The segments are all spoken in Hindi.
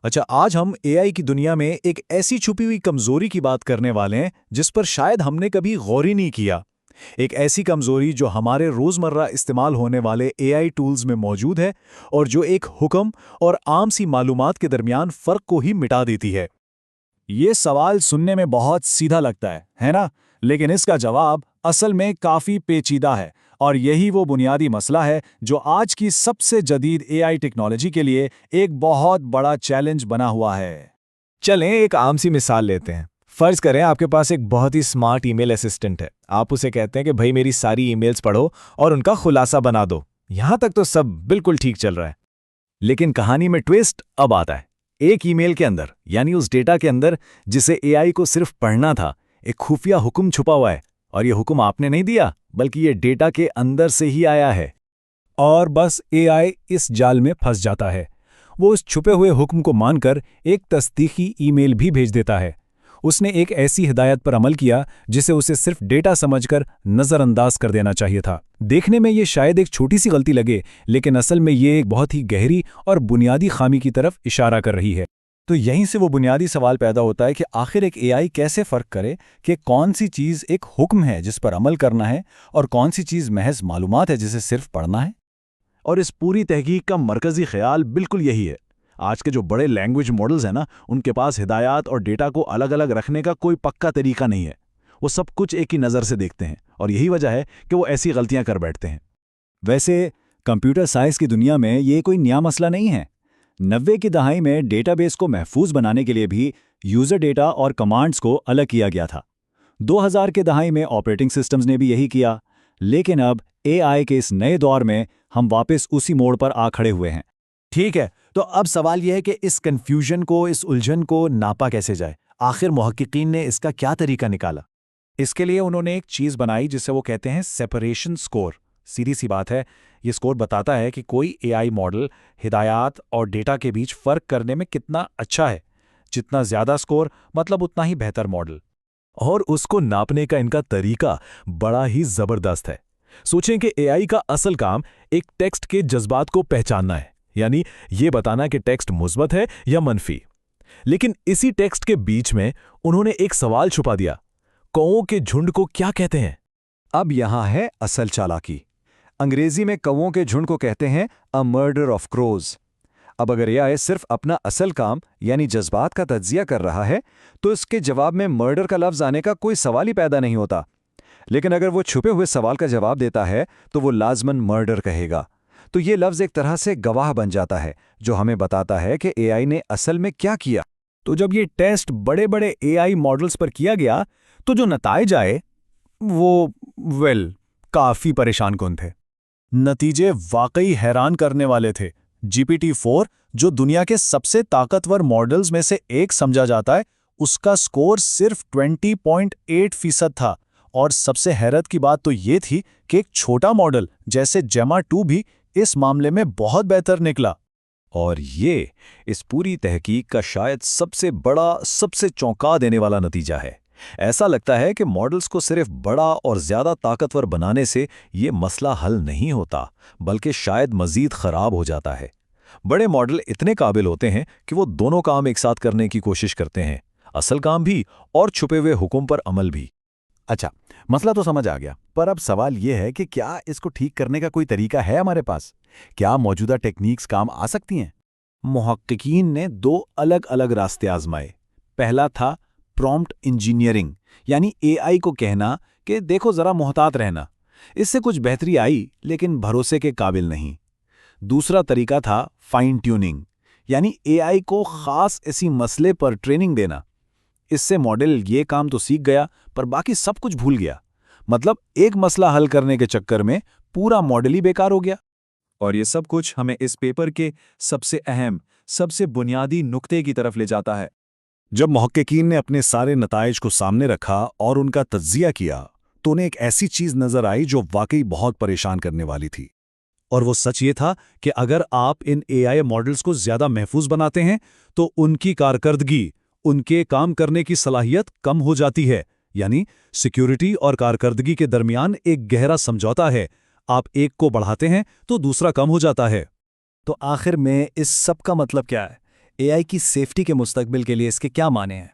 अच्छा, आज हम एआई की दुनिया में एक ऐसी छुपी हुई कमजोरी की बात करने वाले हैं जिस पर शायद हमने कभी गौर ही नहीं किया। एक ऐसी कमजोरी जो हमारे रोजमर्रा इस्तेमाल होने वाले एआई टूल्स में मौजूद है और जो एक हुक्म और आम सी मालूमात के दरमियान फर्क को ही मिटा देती है। ये सवाल सुनने में बहुत सीधा लगता है ना? लेकिन इसका जवाब असल में काफी पेचीदा है और यही वो बुनियादी मसला है जो आज की सबसे जदीद एआई टेक्नोलॉजी के लिए एक बहुत बड़ा चैलेंज बना हुआ है। चलें एक आम सी मिसाल लेते हैं। फर्ज करें आपके पास एक बहुत ही स्मार्ट ईमेल असिस्टेंट है। आप उसे कहते हैं कि भाई मेरी सारी ईमेल्स पढ़ो और उनका खुलासा बना दो। यहां तक तो सब बिल्कुल ठीक चल रहा है। लेकिन कहानी में ट्विस्ट अब आता है। एक ईमेल के अंदर, यानी उस डेटा के अंदर जिसे एआई को सिर्फ पढ़ना था, एक खुफिया हुक्म छुपा हुआ है। और ये हुक्म आपने नहीं दिया, बल्कि ये डेटा के अंदर से ही आया है। और बस एआई इस जाल में फंस जाता है। वो उस छुपे हुए हुक्म को मानकर एक तस्दीकी ईमेल भी भेज देता है। उसने एक ऐसी हिदायत पर अमल किया जिसे उसे सिर्फ डेटा समझकर नज़रअंदाज कर देना चाहिए था। देखने में ये शायद एक छोटी सी गलती लगे, लेकिन असल में ये एक बहुत ही गहरी और बुनियादी खामी की तरफ इशारा कर रही है। तो यहीं से वो बुनियादी सवाल पैदा होता है कि आखिर एक एआई कैसे फ़र्क करे कि कौन सी चीज़ एक हुक्म है जिस पर अमल करना है और कौन सी चीज़ महज मालूमात है जिसे सिर्फ पढ़ना है। और इस पूरी तहकीक का मरकज़ी ख्याल बिल्कुल यही है। आज के जो बड़े लैंग्वेज मॉडल्स हैं ना, उनके पास हिदायत और डेटा को अलग अलग रखने का कोई पक्का तरीका नहीं है। वो सब कुछ एक ही नज़र से देखते हैं और यही वजह है कि वो ऐसी गलतियां कर बैठते हैं। वैसे कंप्यूटर साइंस की दुनिया में ये कोई नया मसला नहीं है। 90 की दहाई में डेटाबेस को महफूज बनाने के लिए भी यूज़र डेटा और कमांड्स को अलग किया गया था। 2000 के दहाई में ऑपरेटिंग सिस्टम्स ने भी यही किया। लेकिन अब एआई के इस नए दौर में हम वापस उसी मोड़ पर आ खड़े हुए हैं। ठीक है, तो अब सवाल यह है कि इस कन्फ्यूजन को, इस उलझन को नापा कैसे जाए। आखिर मुहक्किकीन ने इसका क्या तरीका निकाला। इसके लिए उन्होंने एक चीज़ बनाई जिसे वो कहते हैं सेपरेशन स्कोर। सीधी सी बात है, ये स्कोर बताता है कि कोई एआई मॉडल हिदायत और डेटा के बीच फ़र्क करने में कितना अच्छा है। जितना ज़्यादा स्कोर, मतलब उतना ही बेहतर मॉडल। और उसको नापने का इनका तरीका बड़ा ही ज़बरदस्त है। सोचें कि एआई का असल काम एक टेक्स्ट के जज्बात को पहचानना है, यानी ये बताना कि टेक्स्ट मुस्बत है या मनफी। लेकिन इसी टेक्स्ट के बीच में उन्होंने एक सवाल छुपा दिया, कौओं के झुंड को क्या कहते हैं। अब यहां है असल चालाकी। अंग्रेजी में कौओं के झुंड को कहते हैं अ मर्डर ऑफ क्रोज। अब अगर एआई सिर्फ अपना असल काम यानी जज्बात का तज्जिया कर रहा है, तो इसके जवाब में मर्डर का लफ्ज आने का कोई सवाल ही पैदा नहीं होता। लेकिन अगर वो छुपे हुए सवाल का जवाब देता है तो वो लाजमन मर्डर कहेगा। तो ये लफ्ज़ एक तरह से गवाह बन जाता है जो हमें बताता है कि एआई ने असल में क्या किया। तो जब ये टेस्ट बड़े बड़े एआई मॉडल्स पर किया गया तो जो नताइज आए वो काफ़ी परेशान कुन थे। नतीजे वाकई हैरान करने वाले थे। GPT-4, जो दुनिया के सबसे ताकतवर मॉडल्स में से एक समझा जाता है, उसका स्कोर सिर्फ 20.8% था। और सबसे हैरत की बात तो ये थी कि एक छोटा मॉडल जैसे जेमा 2 भी इस मामले में बहुत बेहतर निकला। और ये इस पूरी तहकीक का शायद सबसे बड़ा, सबसे चौंका देने वाला नतीजा है। ऐसा लगता है कि मॉडल्स को सिर्फ बड़ा और ज़्यादा ताकतवर बनाने से ये मसला हल नहीं होता, बल्कि शायद मज़ीद ख़राब हो जाता है। बड़े मॉडल इतने काबिल होते हैं कि वो दोनों काम एक साथ करने की कोशिश करते हैं, असल काम भी और छुपे हुए हुक्म पर अमल भी। अच्छा, मसला तो समझ आ गया, पर अब सवाल यह है कि क्या इसको ठीक करने का कोई तरीका है हमारे पास? क्या मौजूदा टेक्निक्स काम आ सकती हैं? मुहक्किकीन ने 2 अलग अलग रास्ते आजमाए। पहला था प्रॉम्प्ट इंजीनियरिंग, यानी एआई को कहना कि देखो ज़रा मोहतात रहना। इससे कुछ बेहतरी आई, लेकिन भरोसे के काबिल नहीं। दूसरा तरीका था फाइन ट्यूनिंग, यानी एआई को ख़ास इसी मसले पर ट्रेनिंग देना। इससे मॉडल ये काम तो सीख गया, पर बाकी सब कुछ भूल गया। मतलब एक मसला हल करने के चक्कर में पूरा मॉडल ही बेकार हो गया। और ये सब कुछ हमें इस पेपर के सबसे अहम, सबसे बुनियादी नुक्ते की तरफ ले जाता है। जब मुहक्किकीन ने अपने सारे नताइज को सामने रखा और उनका तज्जिया किया, तो उन्हें एक ऐसी चीज़ नज़र आई जो वाकई बहुत परेशान करने वाली थी। और वो सच ये था कि अगर आप इन एआई मॉडल्स को ज़्यादा महफूज बनाते हैं, तो उनकी कारकर्दगी, उनके काम करने की सलाहियत कम हो जाती है। यानी सिक्योरिटी और कारकर्दगी के दरमियान एक गहरा समझौता है। आप एक को बढ़ाते हैं तो दूसरा कम हो जाता है। तो आखिर में इस सब का मतलब क्या है? एआई की सेफ्टी के मुस्तकबिल के लिए इसके क्या माने हैं?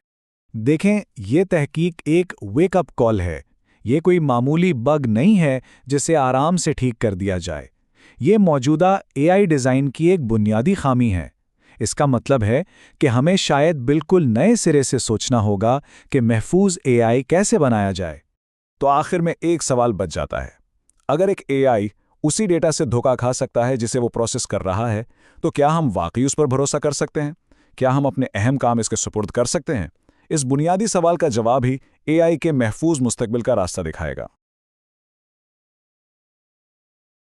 देखें, ये तहकीक एक वेकअप कॉल है। ये कोई मामूली बग नहीं है जिसे आराम से ठीक कर दिया जाए। ये मौजूदा एआई डिज़ाइन की एक बुनियादी खामी है। इसका मतलब है कि हमें शायद बिल्कुल नए सिरे से सोचना होगा कि महफूज एआई कैसे बनाया जाए। तो आखिर में एक सवाल बच जाता है, अगर एक एआई उसी डेटा से धोखा खा सकता है जिसे वो प्रोसेस कर रहा है, तो क्या हम वाकई उस पर भरोसा कर सकते हैं? क्या हम अपने अहम काम इसके सुपुर्द कर सकते हैं? इस बुनियादी सवाल का जवाब ही एआई के महफूज मुस्तकबिल का रास्ता दिखाएगा।